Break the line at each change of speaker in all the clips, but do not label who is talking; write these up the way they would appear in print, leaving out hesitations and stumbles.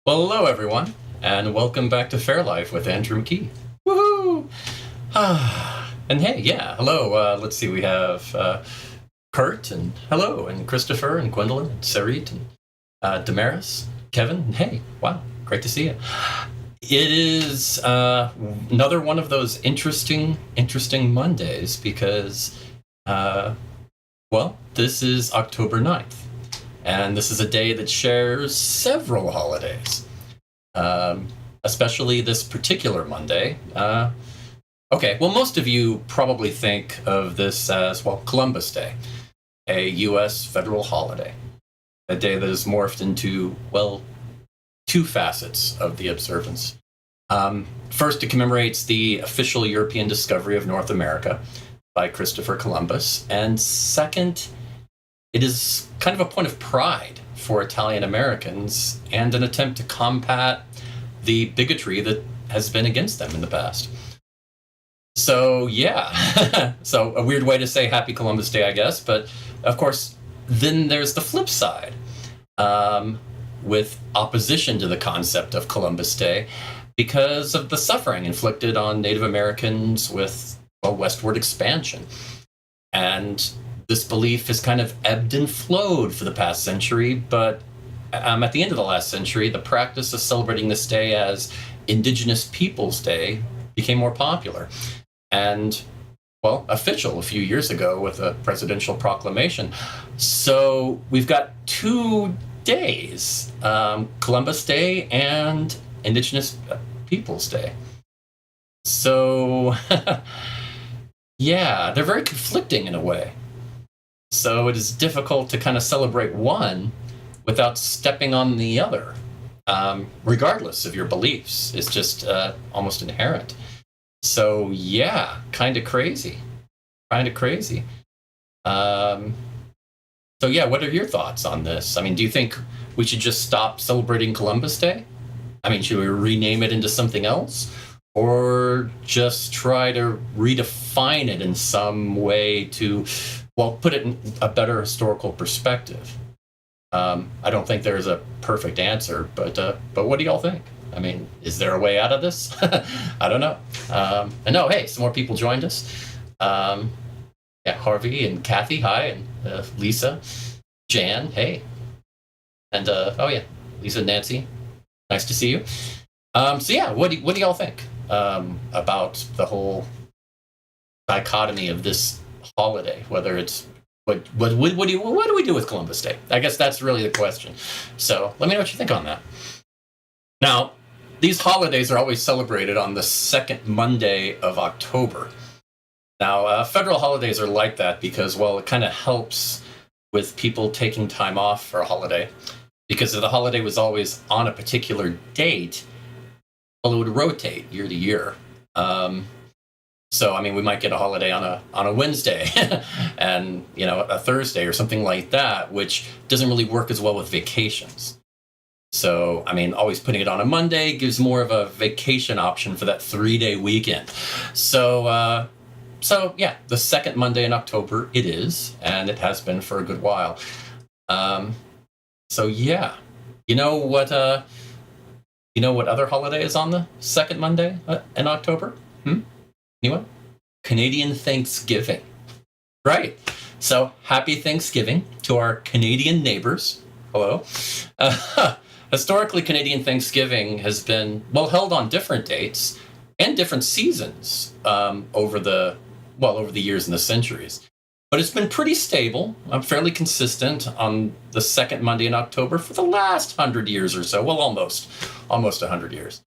Well, hello everyone, and welcome back to Fair Life with Andrew McKee. Woohoo! And hey, yeah, hello. Let's see, we have Kurt, and hello, and Christopher, and Gwendolyn, and Sarit, and Damaris, Kevin, and hey, wow, great to see you. It is another one of those interesting Mondays because, this is October 9th. And this is a day that shares several holidays, especially this particular Monday. Most of you probably think of this as, Columbus Day, a U.S. federal holiday, a day that has morphed into, two facets of the observance. First, it commemorates the official European discovery of North America by Christopher Columbus. And second, it is kind of a point of pride for Italian Americans and an attempt to combat the bigotry that has been against them in the past. So, yeah. So, a weird way to say Happy Columbus Day, I guess. But, of course, then there's the flip side, with opposition to the concept of Columbus Day because of the suffering inflicted on Native Americans with, westward expansion. And this belief has kind of ebbed and flowed for the past century, but at the end of the last century, the practice of celebrating this day as Indigenous Peoples Day became more popular and, official a few years ago with a presidential proclamation. So we've got 2 days, Columbus Day and Indigenous Peoples Day. So, yeah, they're very conflicting in a way. So it is difficult to kind of celebrate one without stepping on the other, regardless of your beliefs. It's just almost inherent. So yeah, kind of crazy. So yeah, what are your thoughts on this? I mean, do you think we should just stop celebrating Columbus Day? I mean, should we rename it into something else? Or just try to redefine it in some way to put it in a better historical perspective. I don't think there's a perfect answer, but what do y'all think? I mean, is there a way out of this? I don't know. And no, hey, some more people joined us. Harvey and Kathy, hi, and Lisa, Jan, hey, and Lisa and Nancy, nice to see you. So yeah, what do y'all think about the whole dichotomy of this holiday, whether it's what do we do with Columbus Day? I guess that's really the question. So let me know what you think on that. Now, these holidays are always celebrated on the second Monday of October. Now, federal holidays are like that because, it kind of helps with people taking time off for a holiday. Because if the holiday was always on a particular date, it would rotate year to year. So, I mean, we might get a holiday on a Wednesday and, a Thursday or something like that, which doesn't really work as well with vacations. So, I mean, always putting it on a Monday gives more of a vacation option for that 3-day weekend. So yeah, the second Monday in October it is, and it has been for a good while. So yeah, you know what other holiday is on the second Monday in October? Anyone? Canadian Thanksgiving. Right. So happy Thanksgiving to our Canadian neighbors. Hello. Historically, Canadian Thanksgiving has been, held on different dates and different seasons over the years and the centuries. But it's been pretty stable, fairly consistent on the second Monday in October for the last 100 years or so. Almost 100 years.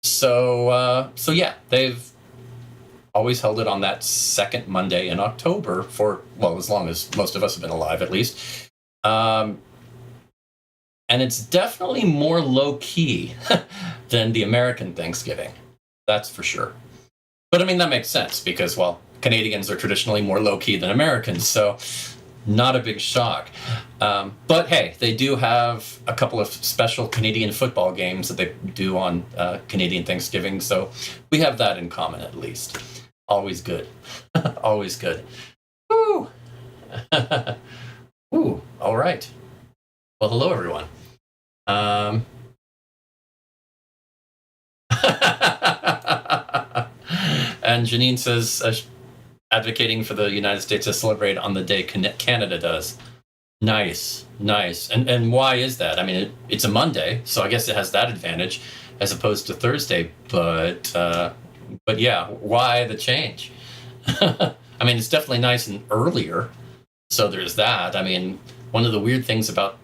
So yeah, they've always held it on that second Monday in October for, as long as most of us have been alive, at least. And it's definitely more low-key than the American Thanksgiving. That's for sure. But, I mean, that makes sense because, Canadians are traditionally more low-key than Americans, so not a big shock. But, hey, they do have a couple of special Canadian football games that they do on Canadian Thanksgiving, so we have that in common at least. Always good. Always good. Woo! Ooh, all right. Well, hello, everyone. And Janine says, advocating for the United States to celebrate on the day Canada does. Nice, nice. And why is that? I mean, it's a Monday, so I guess it has that advantage as opposed to Thursday. But yeah, why the change? I mean, it's definitely nice and earlier, so there's that. I mean, one of the weird things about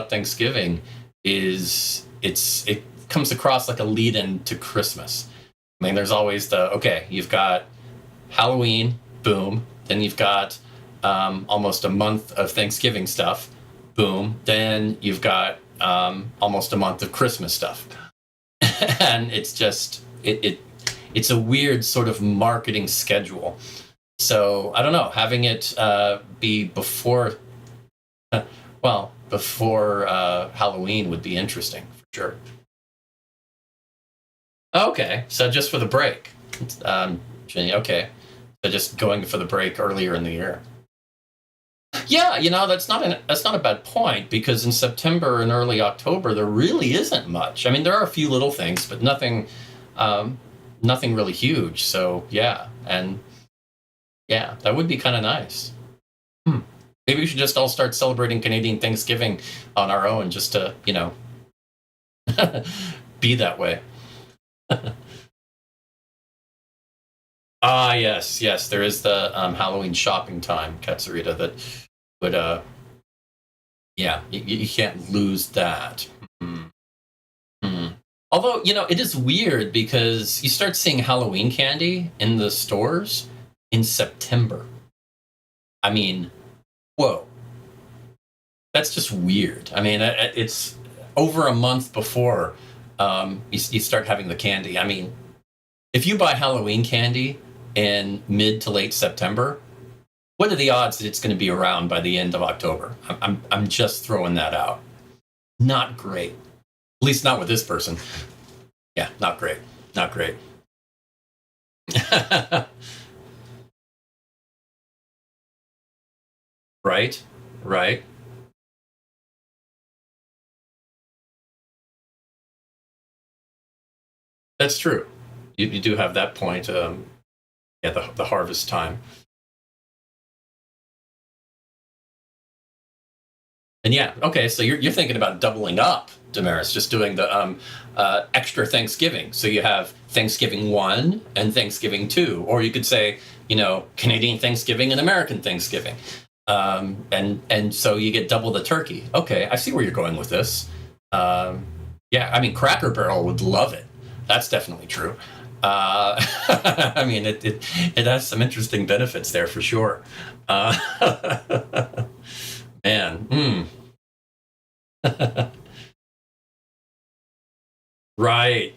Thanksgiving is it comes across like a lead-in to Christmas. I mean, there's always you've got Halloween, boom, then you've got almost a month of Thanksgiving stuff, boom, then you've got almost a month of Christmas stuff. And it's just, it's a weird sort of marketing schedule. So I don't know, having it be before Halloween would be interesting for sure. Okay, so just for the break, Jenny. Okay, so just going for the break earlier in the year. Yeah, that's not a bad point, because in September and early October there really isn't much. I mean, there are a few little things, but nothing really huge. So yeah, and yeah, that would be kind of nice. Maybe we should just all start celebrating Canadian Thanksgiving on our own, just to be that way. Yes, there is the Halloween shopping time, Katsurita, that would yeah, you can't lose that. Although, it is weird because you start seeing Halloween candy in the stores in September. I mean, whoa. That's just weird. I mean, it's over a month before you start having the candy. I mean, if you buy Halloween candy in mid to late September, what are the odds that it's going to be around by the end of October? I'm just throwing that out. Not great. At least not with this person. Yeah, not great. Not great. Right? Right? That's true. You do have that point. Yeah, the harvest time. And yeah, okay, so you're thinking about doubling up, Damaris, just doing the extra Thanksgiving. So you have Thanksgiving 1 and Thanksgiving 2, or you could say, Canadian Thanksgiving and American Thanksgiving, and so you get double the turkey. Okay, I see where you're going with this. Yeah, I mean, Cracker Barrel would love it. That's definitely true. I mean, it has some interesting benefits there for sure. Man. Right.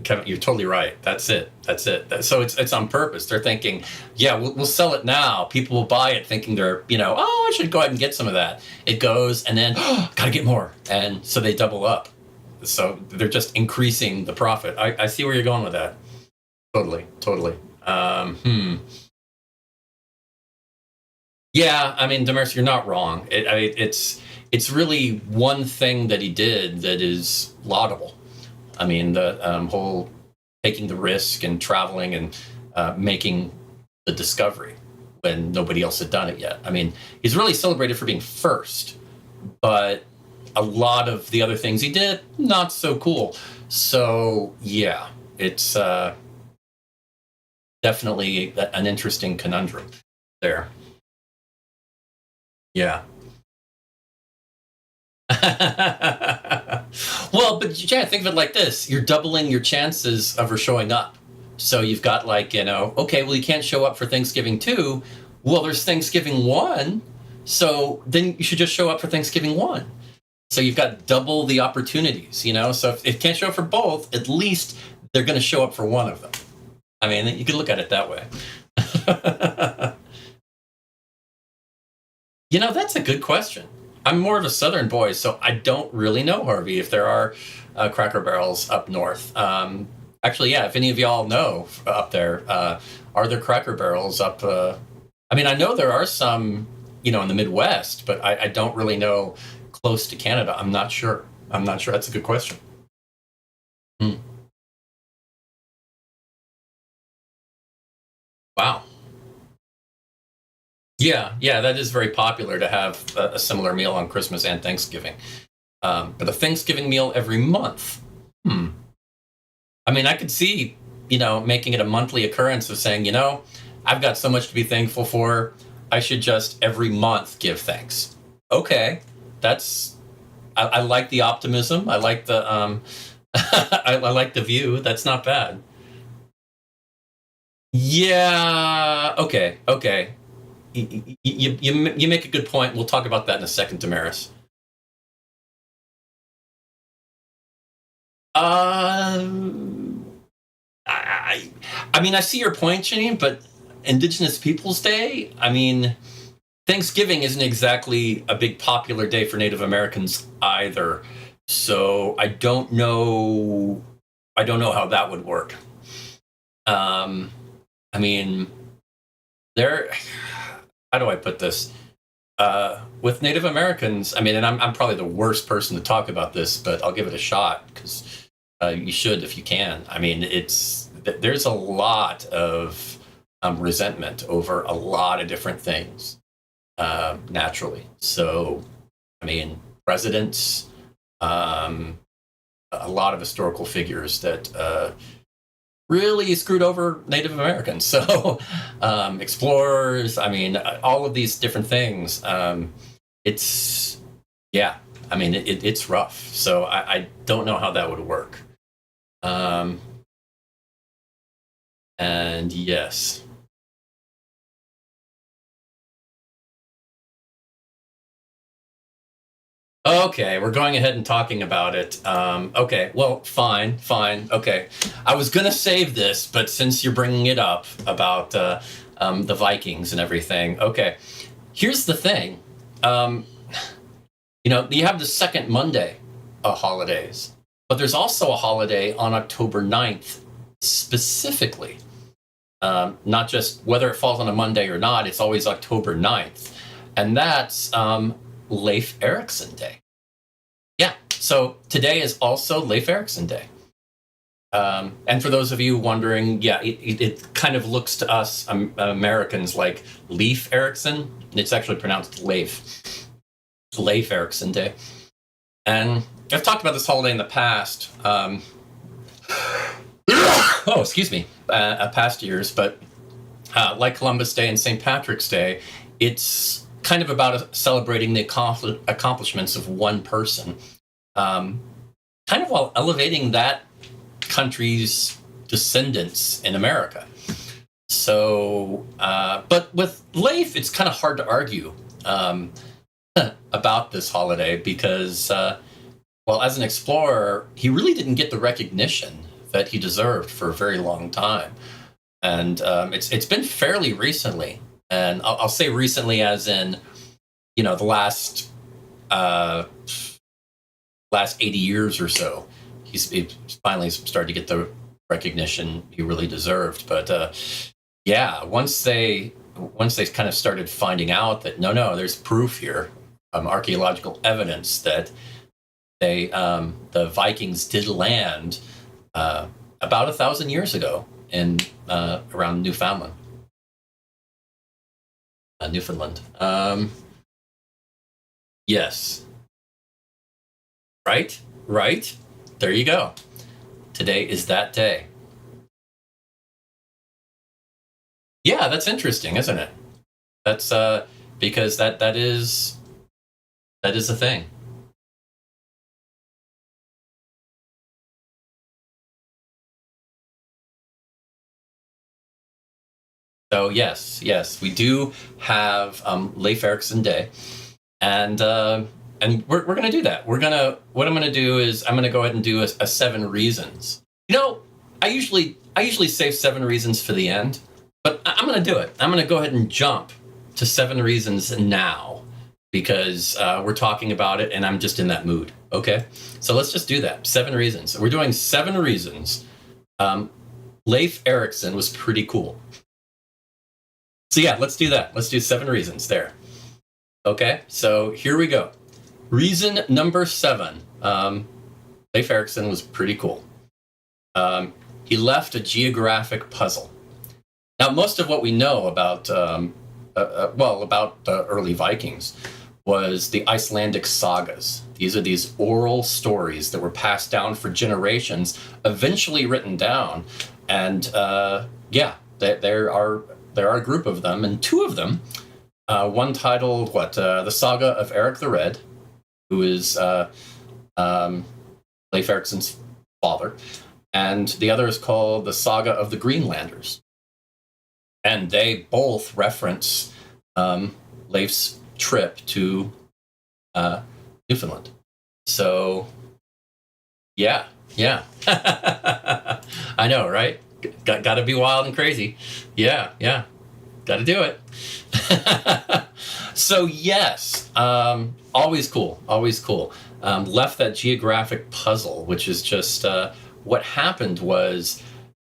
Kevin, you're totally right. That's it. So it's on purpose. They're thinking, yeah, we'll sell it now. People will buy it thinking they're, I should go ahead and get some of that. It goes, and then, gotta get more. And so they double up. So they're just increasing the profit. I see where you're going with that. Totally. Yeah, I mean, Damaris, you're not wrong. It's really one thing that he did that is laudable. I mean, the whole taking the risk and traveling and making the discovery when nobody else had done it yet. I mean, he's really celebrated for being first, but a lot of the other things he did, not so cool. So yeah, it's definitely an interesting conundrum there. Yeah. Well, but yeah, think of it like this: you're doubling your chances of her showing up. So you've got okay, well, you can't show up for Thanksgiving 2. Well, there's Thanksgiving 1, so then you should just show up for Thanksgiving 1. So you've got double the opportunities. So if you can't show up for both, at least they're going to show up for one of them. I mean, you could look at it that way. That's a good question. I'm more of a Southern boy, so I don't really know, Harvey, if there are Cracker Barrels up north. Actually, yeah, if any of y'all know up there, are there Cracker Barrels up? I mean, I know there are some, in the Midwest, but I don't really know close to Canada. I'm not sure. That's a good question. Yeah, that is very popular to have a similar meal on Christmas and Thanksgiving. But a Thanksgiving meal every month. Hmm. I mean, I could see, making it a monthly occurrence of saying, I've got so much to be thankful for. I should just every month give thanks. Okay, I like the optimism. I like the I like the view. That's not bad. Yeah. Okay. You make a good point. We'll talk about that in a second, Damaris. Um, I, I mean, I see your point, Janine, but Indigenous Peoples Day. I mean, Thanksgiving isn't exactly a big popular day for Native Americans either. So I don't know. I don't know how that would work. Um, I mean, there. How do I put this? With Native Americans, I mean, and I'm probably the worst person to talk about this, but I'll give it a shot because you should if you can. I mean, there's a lot of resentment over a lot of different things naturally. So, I mean, presidents, a lot of historical figures that really screwed over Native Americans. So, explorers, I mean, all of these different things. It's, yeah, I mean, it's rough. So I don't know how that would work. And yes. Okay, we're going ahead and talking about it. Okay, well, fine. Okay, I was gonna save this, but since you're bringing it up about the Vikings and everything, okay. Here's the thing. Um, you have the second Monday of holidays, but there's also a holiday on October 9th specifically. Not just whether it falls on a Monday or not, it's always October 9th, and that's Leif Erikson Day. Yeah, so today is also Leif Erikson Day. And for those of you wondering, yeah, it kind of looks to us Americans like Leif Erikson. It's actually pronounced Leif. Leif Erikson Day. And I've talked about this holiday in the past. Oh, excuse me, past years, but like Columbus Day and St. Patrick's Day, it's kind of about celebrating the accomplishments of one person, kind of while elevating that country's descendants in America. So, but with Leif, it's kind of hard to argue about this holiday because, well, as an explorer, he really didn't get the recognition that he deserved for a very long time. And it's been fairly recently, and I'll say recently as in, the last 80 years or so, he's finally started to get the recognition he really deserved. But yeah, once they kind of started finding out that no, there's proof here, archaeological evidence that the Vikings did land about 1,000 years ago in around Newfoundland. Newfoundland. Yes. Right. There you go. Today is that day. Yeah, that's interesting, isn't it? That's because that is a thing. So yes, we do have Leif Erikson Day, and we're gonna do that. What I'm gonna do is I'm gonna go ahead and do a 7 reasons. I usually save 7 reasons for the end, but I'm gonna do it. I'm gonna go ahead and jump to 7 reasons now because we're talking about it, and I'm just in that mood. Okay, so let's just do that. 7 reasons. We're doing 7 reasons. Leif Erikson was pretty cool. So yeah, let's do that. Let's do 7 reasons there. Okay, so here we go. Reason number 7. Leif Erikson was pretty cool. He left a geographic puzzle. Now, most of what we know about well, about the early Vikings was the Icelandic sagas. These are these oral stories that were passed down for generations, eventually written down, and yeah, there are a group of them, and two of them, one titled the Saga of Eric the Red, who is Leif Erikson's father, and the other is called the Saga of the Greenlanders. And they both reference Leif's trip to Newfoundland. So, yeah. I know, right? Got to be wild and crazy. Yeah. Got to do it. So, yes, always cool. Left that geographic puzzle, which is just what happened was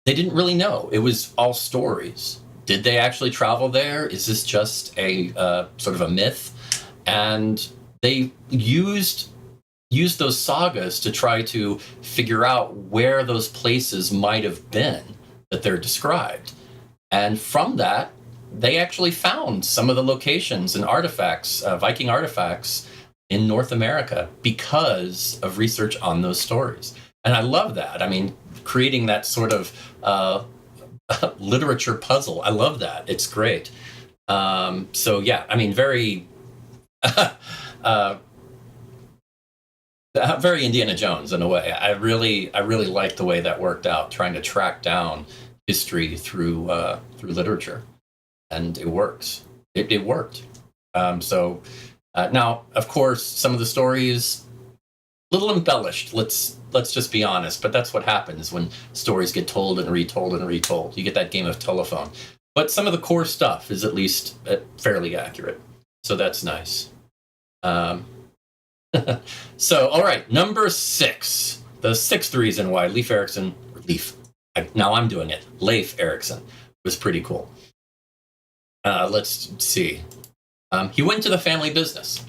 they didn't really know. It was all stories. Did they actually travel there? Is this just a sort of a myth? And they used those sagas to try to figure out where those places might have been that they're described. And from that, they actually found some of the locations and artifacts, Viking artifacts, in North America because of research on those stories. And I love that. I mean, creating that sort of literature puzzle. I love that. It's great. So yeah, I mean, very, very Indiana Jones in a way. I really like the way that worked out, trying to track down history through literature, and it works. It worked. So now, of course, some of the stories a little embellished. Let's just be honest. But that's what happens when stories get told and retold and retold. You get that game of telephone. But some of the core stuff is at least fairly accurate. So that's nice. So, all right, number 6. The sixth reason why Leif Erikson, now I'm doing it, Leif Erikson, was pretty cool. Let's see. He went to the family business.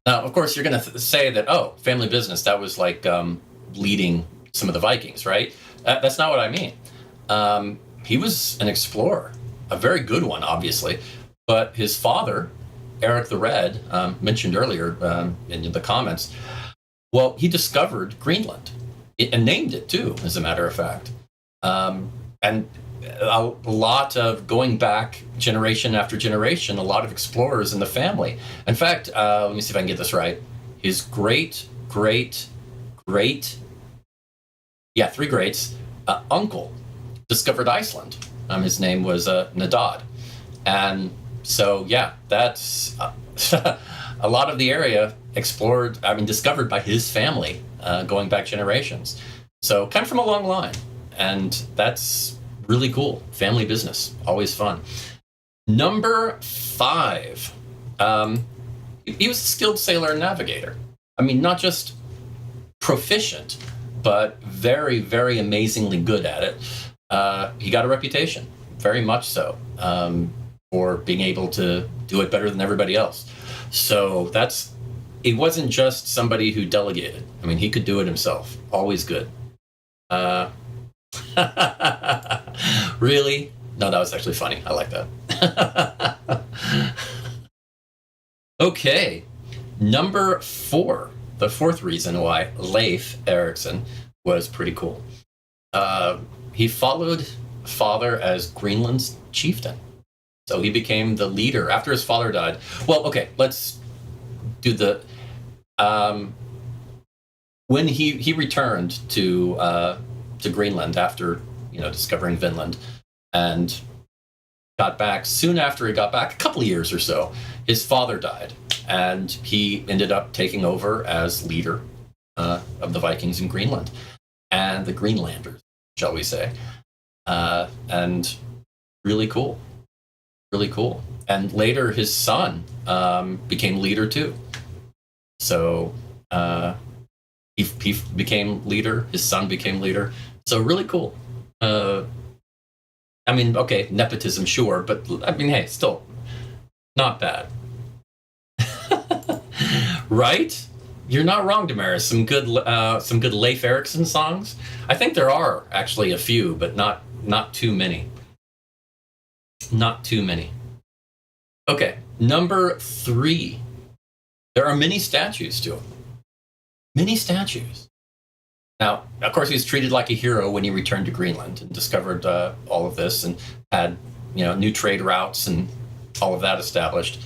Now, of course, you're going to say that, oh, family business, that was like leading some of the Vikings, right? That's not what I mean. He was an explorer, a very good one, obviously. But his father, Eric the Red, mentioned earlier in the comments, well, he discovered Greenland and named it, too, as a matter of fact. And a lot of going back generation after generation, a lot of explorers in the family. In fact, let me see if I can get this right. His three greats, uncle discovered Iceland. His name was Nadad. And so, yeah, that's a lot of the area discovered by his family going back generations. So kind of from a long line. And that's really cool. Family business, always fun. Number 5. He was a skilled sailor and navigator. I mean, not just proficient, but very, very amazingly good at it. He got a reputation, very much so, for being able to do it better than everybody else. So it wasn't just somebody who delegated. I mean, he could do it himself. Always good. Really? No, that was actually funny. I like that. Okay. Number 4. The fourth reason why Leif Erikson was pretty cool. He followed father as Greenland's chieftain. So he became the leader after his father died. Well, okay, let's do the... when he returned to Greenland after, discovering Vinland, and got back, soon after he got back, a couple of years or so, his father died, and he ended up taking over as leader of the Vikings in Greenland, and the Greenlanders, shall we say. And really cool. And later his son became leader too. So he became leader, his son became leader. So really cool. I mean, okay, nepotism, sure, but I mean, hey, still not bad. Right? You're not wrong, Damaris. Some good Leif Erikson songs. I think there are actually a few, but not too many. Not too many. Okay, number 3. There are many statues to him. Many statues. Now, of course, he was treated like a hero when he returned to Greenland and discovered all of this and had, new trade routes and all of that established.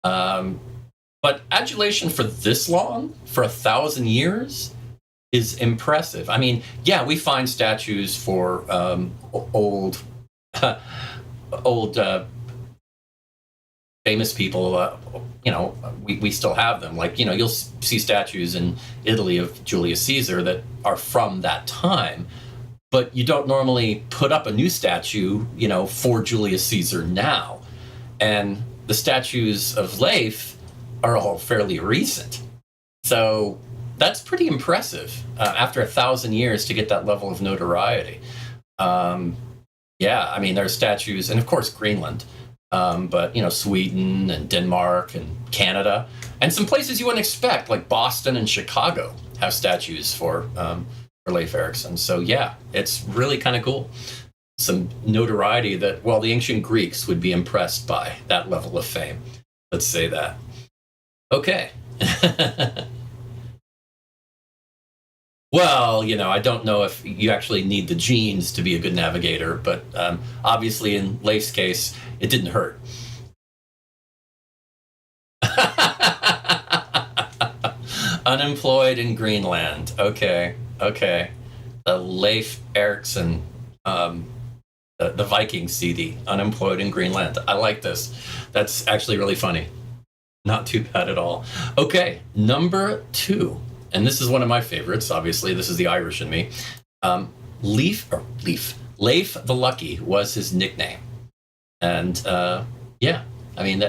But adulation for this long, for 1,000 years, is impressive. I mean, yeah, we find statues for old, old famous people. We still have them. Like, you'll see statues in Italy of Julius Caesar that are from that time, but you don't normally put up a new statue, for Julius Caesar now. And the statues of Leif are all fairly recent. So that's pretty impressive after 1,000 years to get that level of notoriety. Yeah, I mean, there are statues, and of course, Greenland, but, Sweden and Denmark and Canada, and some places you wouldn't expect, like Boston and Chicago, have statues for Leif Erikson. So yeah, it's really kind of cool. Some notoriety that, well, the ancient Greeks would be impressed by that level of fame. Let's say that. Okay. Well, I don't know if you actually need the genes to be a good navigator, but obviously in Leif's case, it didn't hurt. Unemployed in Greenland. Okay. The Leif Erikson, the Viking CD, Unemployed in Greenland. I like this. That's actually really funny. Not too bad at all. Okay, number 2. And this is one of my favorites, obviously. This is the Irish in me. Leif the Lucky was his nickname. And yeah, I mean,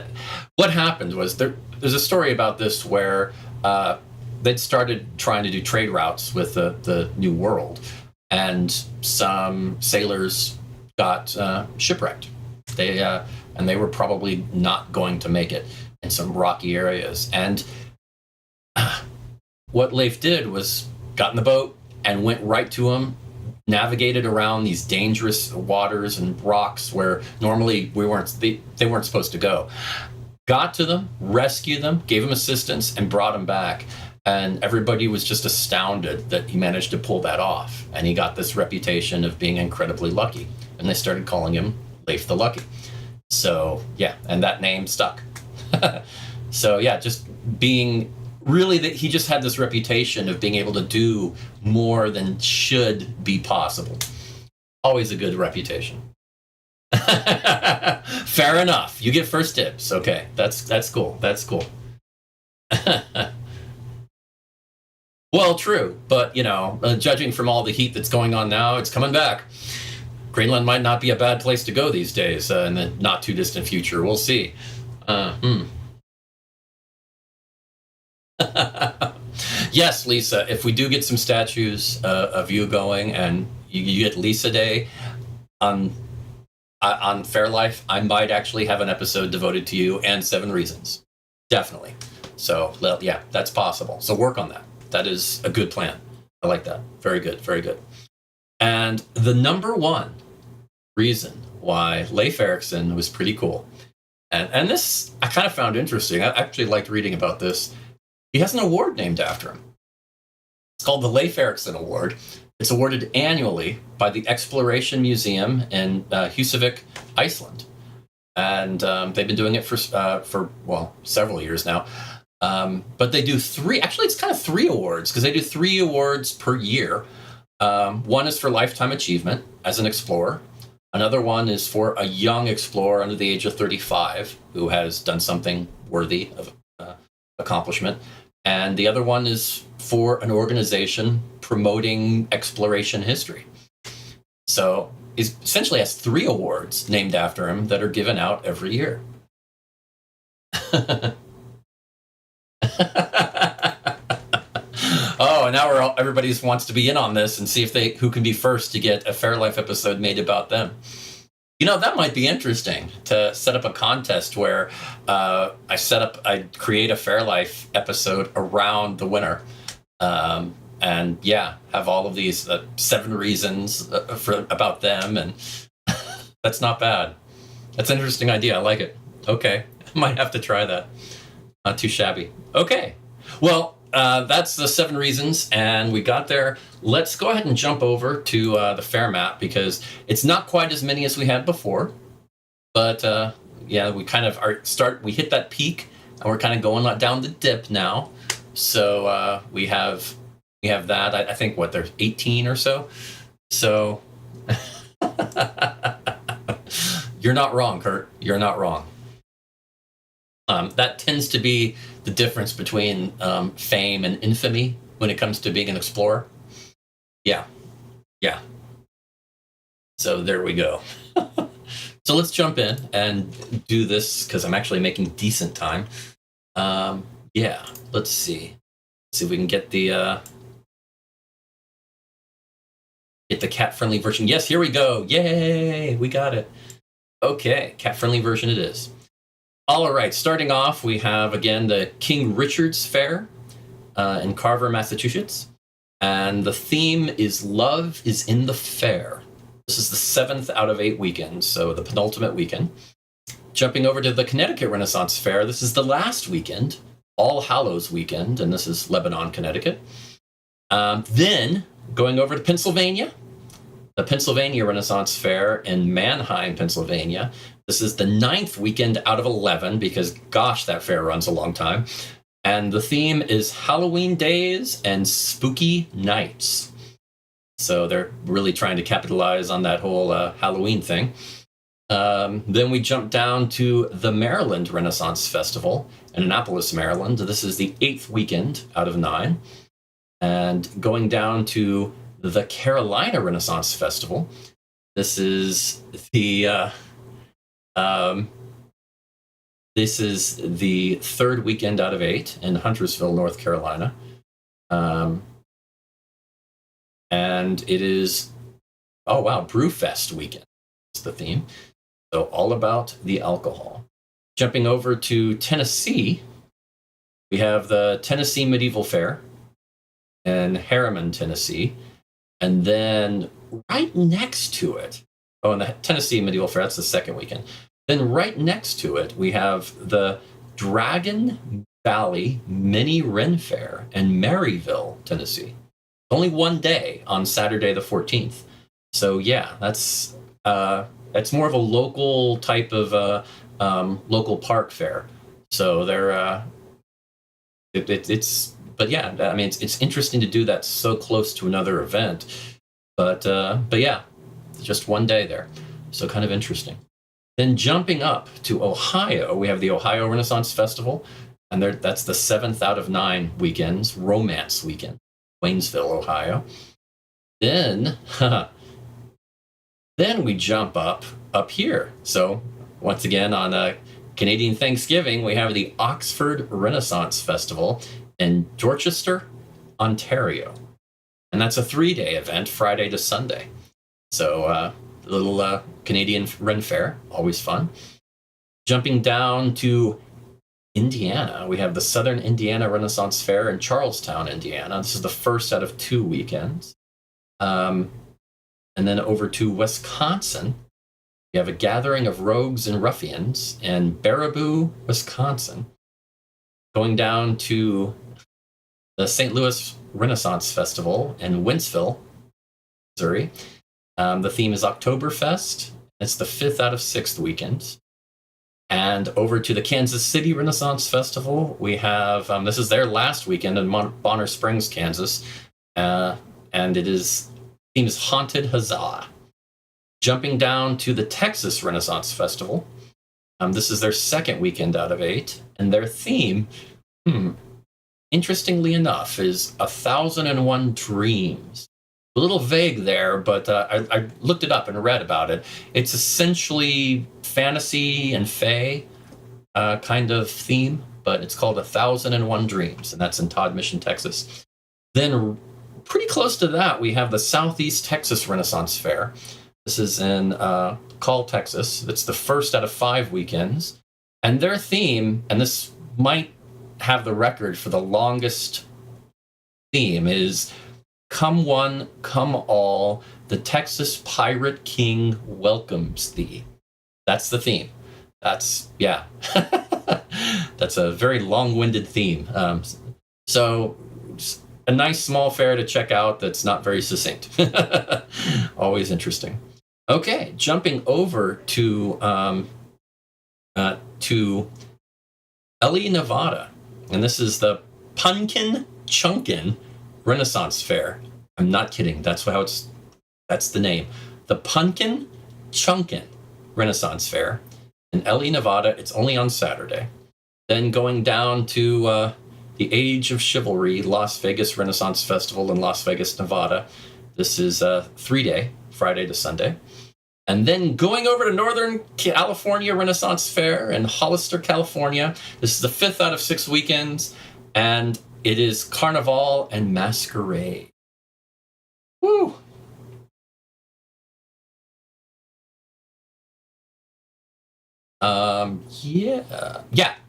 what happened was there's a story about this where they'd started trying to do trade routes with the New World, and some sailors got shipwrecked. And they were probably not going to make it in some rocky areas. And what Leif did was got in the boat and went right to them, navigated around these dangerous waters and rocks where normally they weren't supposed to go. Got to them, rescued them, gave them assistance, and brought them back. And everybody was just astounded that he managed to pull that off. And he got this reputation of being incredibly lucky. And they started calling him Leif the Lucky. So yeah, and that name stuck. So yeah, just being really that he just had this reputation of being able to do more than should be possible. Always a good reputation. Fair enough. You get first dibs. Okay, that's cool. That's cool. Well, true, but judging from all the heat that's going on now, it's coming back. Greenland might not be a bad place to go these days in the not too distant future. We'll see. Yes, Lisa, if we do get some statues of you going and you get Lisa Day on Faire Life, I might actually have an episode devoted to you and 7 Reasons. Definitely. So, yeah, that's possible. So work on that. That is a good plan. I like that. Very good. Very good. And the number 1 reason why Leif Erikson was pretty cool, and this I kind of found interesting. I actually liked reading about this. He has an award named after him. It's called the Leif Erikson Award. It's awarded annually by the Exploration Museum in Husavik, Iceland. And they've been doing it for several years now. But they do 3, actually it's kind of 3 awards, because they do 3 awards per year. One is for lifetime achievement as an explorer. Another one is for a young explorer under the age of 35 who has done something worthy of accomplishment. And the other one is for an organization promoting exploration history. So he essentially has 3 awards named after him that are given out every year. Oh, and now everybody wants to be in on this and see who can be first to get a Faire Life episode made about them. That might be interesting to set up a contest where I create a Faire Life episode around the winner. And yeah, have all of these 7 reasons about them. And that's not bad. That's an interesting idea. I like it. Okay. Might have to try that. Not too shabby. Okay. Well, that's the 7 reasons, and we got there. Let's go ahead and jump over to the Faire map, because it's not quite as many as we had before. But yeah, we kind of we hit that peak, and we're kind of going down the dip now. So we have that. I think there's 18 or so. So you're not wrong, Kurt. You're not wrong. That tends to be the difference between fame and infamy when it comes to being an explorer. Yeah. So there we go. So let's jump in and do this, because I'm actually making decent time. Yeah, let's see. See if we can get the cat-friendly version. Yes, here we go. Yay, we got it. Okay, cat-friendly version it is. All right, starting off, we have, again, the King Richard's Faire in Carver, Massachusetts. And the theme is Love is in the Faire. This is the 7th out of 8 weekends, so the penultimate weekend. Jumping over to the Connecticut Renaissance Fair, this is the last weekend, All Hallows weekend, and this is Lebanon, Connecticut. Then, going over to Pennsylvania, the Pennsylvania Renaissance Fair in Manheim, Pennsylvania. This is the 9th weekend out of 11, because, gosh, that fair runs a long time. And the theme is Halloween days and spooky nights. So they're really trying to capitalize on that whole Halloween thing. Then we jump down to the Maryland Renaissance Festival in Annapolis, Maryland. This is the 8th weekend out of 9. And going down to the Carolina Renaissance Festival. This is the 3rd weekend out of 8 in Huntersville, North Carolina. And it is, Brewfest weekend is the theme. So all about the alcohol. Jumping over to Tennessee, we have the Tennessee Medieval Fair in Harriman, Tennessee. And then right next to it, and the Tennessee Medieval Fair, that's the 2nd weekend. Then right next to it, we have the Dragon Valley Mini Ren Fair in Maryville, Tennessee. Only one day on Saturday the 14th. So yeah, that's more of a local type of local park fair. So they're but yeah, I mean it's interesting to do that so close to another event. But yeah, just one day there. So kind of interesting. Then jumping up to Ohio, we have the Ohio Renaissance Festival, and that's the 7th out of 9 weekends, Romance Weekend, Waynesville, Ohio. Then we jump up here. So once again, on Canadian Thanksgiving, we have the Oxford Renaissance Festival in Dorchester, Ontario. And that's a 3-day event, Friday to Sunday. So little Canadian Ren Fair, always fun. Jumping down to Indiana, we have the Southern Indiana Renaissance Fair in Charlestown, Indiana. This is the 1st out of 2 weekends. And then over to Wisconsin, we have a gathering of rogues and ruffians in Baraboo, Wisconsin. Going down to the St. Louis Renaissance Festival in Wentzville, Missouri. The theme is Oktoberfest. It's the 5th out of 6 weekends. And over to the Kansas City Renaissance Festival, we have, this is their last weekend in Bonner Springs, Kansas. And theme is Haunted Huzzah. Jumping down to the Texas Renaissance Festival. This is their 2nd weekend out of 8. And their theme, interestingly enough, is 1001 Dreams. A little vague there, but I looked it up and read about it. It's essentially fantasy and fae kind of theme, but it's called 1001 Dreams, and that's in Todd Mission, Texas. Then pretty close to that, we have the Southeast Texas Renaissance Fair. This is in Call, Texas. It's the 1st out of 5 weekends. And their theme, and this might have the record for the longest theme, is Come One, Come All, the Texas Pirate King welcomes thee. That's the theme. That's, yeah. That's a very long-winded theme. So a nice small fair to check out that's not very succinct. Always interesting. Okay, jumping over to Ellie, Nevada, and this is the Pumpkin Chunkin Renaissance Fair. I'm not kidding. That's the name. The Pumpkin Chunkin Renaissance Fair in Ellie, Nevada. It's only on Saturday. Then going down to the Age of Chivalry Las Vegas Renaissance Festival in Las Vegas, Nevada. This is a 3-day, Friday to Sunday. And then going over to Northern California Renaissance Fair in Hollister, California. This is the 5th out of 6 weekends, and it is Carnival and Masquerade. Woo!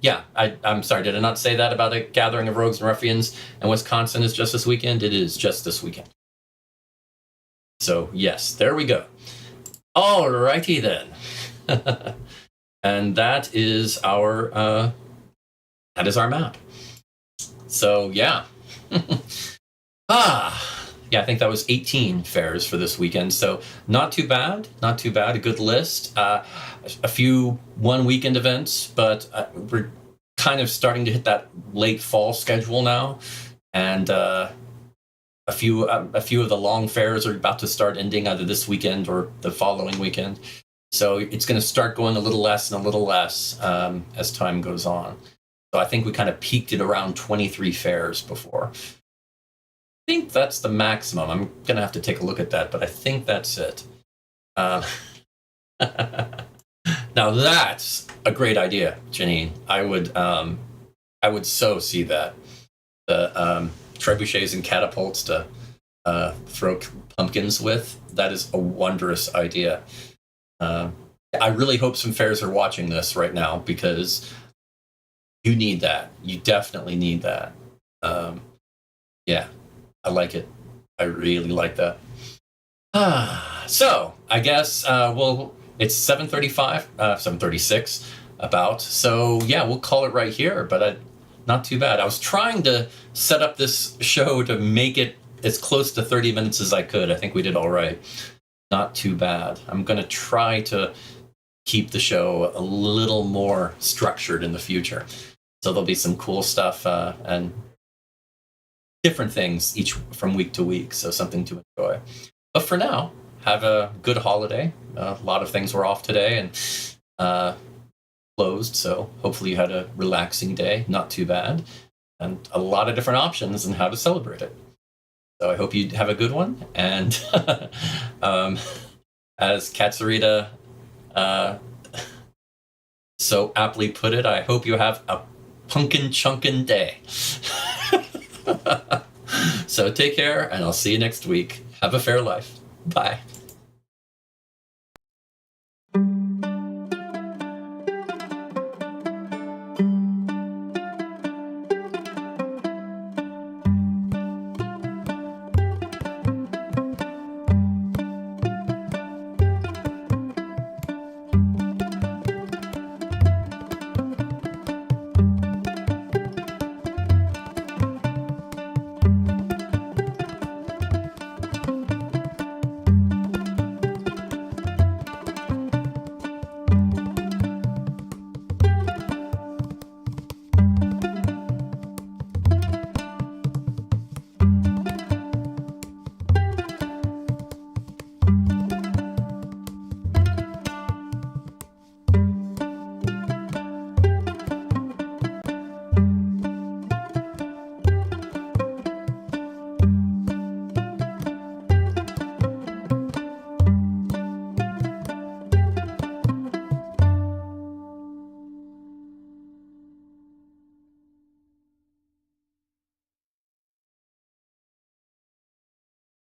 Yeah. I'm sorry, did I not say that about a gathering of rogues and ruffians in Wisconsin is just this weekend? It is just this weekend. So, yes, there we go. Alrighty then. And that is our map. So, yeah. Yeah, I think that was 18 fairs for this weekend. So not too bad. A good list. A few one-weekend events, but we're kind of starting to hit that late fall schedule now. And a few of the long fairs are about to start ending either this weekend or the following weekend. So it's going to start going a little less and a little less as time goes on. So I think we kind of peaked at around 23 fairs before. I think that's the maximum. I'm going to have to take a look at that, but I think that's it. Now that's a great idea, Janine. I would so see that. The trebuchets and catapults to throw pumpkins with. That is a wondrous idea. I really hope some fairs are watching this right now because you need that. You definitely need that. Yeah. I like it. I really like that. So I guess it's 7:36 about. So yeah, we'll call it right here. But not too bad. I was trying to set up this show to make it as close to 30 minutes as I could. I think we did all right. Not too bad. I'm going to try to keep the show a little more structured in the future. So there'll be some cool stuff and different things each from week to week, so something to enjoy. But for now, have a good holiday. A lot of things were off today and closed, so hopefully you had a relaxing day, not too bad, and a lot of different options on how to celebrate it. So I hope you have a good one, and as Katsurita so aptly put it, I hope you have a pumpkin chunkin' day. So take care, and I'll see you next week. Have a fair life. Bye.